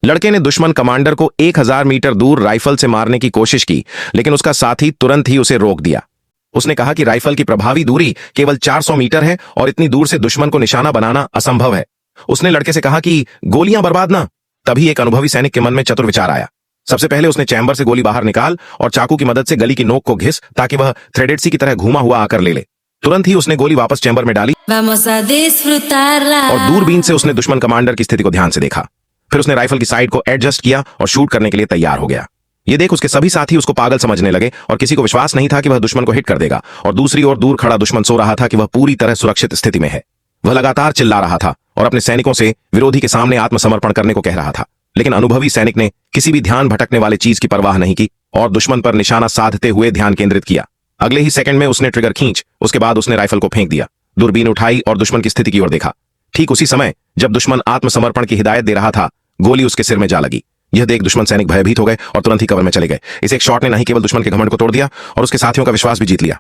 लड़के ने दुश्मन कमांडर को 1000 मीटर दूर राइफल से मारने की कोशिश की, लेकिन उसका साथी तुरंत ही उसे रोक दिया। उसने कहा कि राइफल की प्रभावी दूरी केवल 400 मीटर है और इतनी दूर से दुश्मन को निशाना बनाना असंभव है। उसने लड़के से कहा कि गोलियां बर्बाद ना। तभी एक अनुभवी सैनिक के मन में चतुर विचार आया। सबसे पहले उसने चैम्बर से गोली बाहर निकाल और चाकू की मदद से गली की नोक को घिस ताकि वह थ्रेडेड सी की तरह घूमा हुआ आकर ले ले। तुरंत ही उसने गोली वापस चैम्बर में डाली और दूरबीन से उसने दुश्मन कमांडर की स्थिति को ध्यान से देखा। फिर उसने राइफल की साइड को एडजस्ट किया और शूट करने के लिए तैयार हो गया। ये देख उसके सभी साथी उसको पागल समझने लगे और किसी को विश्वास नहीं था कि वह दुश्मन को हिट कर देगा। और दूसरी ओर दूर खड़ा दुश्मन सो रहा था कि वह पूरी तरह सुरक्षित स्थिति में है। वह लगातार चिल्ला रहा था और अपने सैनिकों से विरोधी के सामने आत्मसमर्पण करने को कह रहा था, लेकिन अनुभवी सैनिक ने किसी भी ध्यान भटकने वाले चीज की परवाह नहीं की और दुश्मन पर निशाना साधते हुए ध्यान केंद्रित किया। अगले ही सेकंड में उसने ट्रिगर खींच, उसके बाद उसने राइफल को फेंक दिया, दूरबीन उठाई और दुश्मन की स्थिति की ओर देखा। ठीक उसी समय जब दुश्मन आत्मसमर्पण की हिदायत दे रहा था, गोली उसके सिर में जा लगी। यह देख दुश्मन सैनिक भयभीत हो गए और तुरंत ही कवर में चले गए। इस एक शॉट ने नहीं केवल दुश्मन के घमंड को तोड़ दिया और उसके साथियों का विश्वास भी जीत लिया।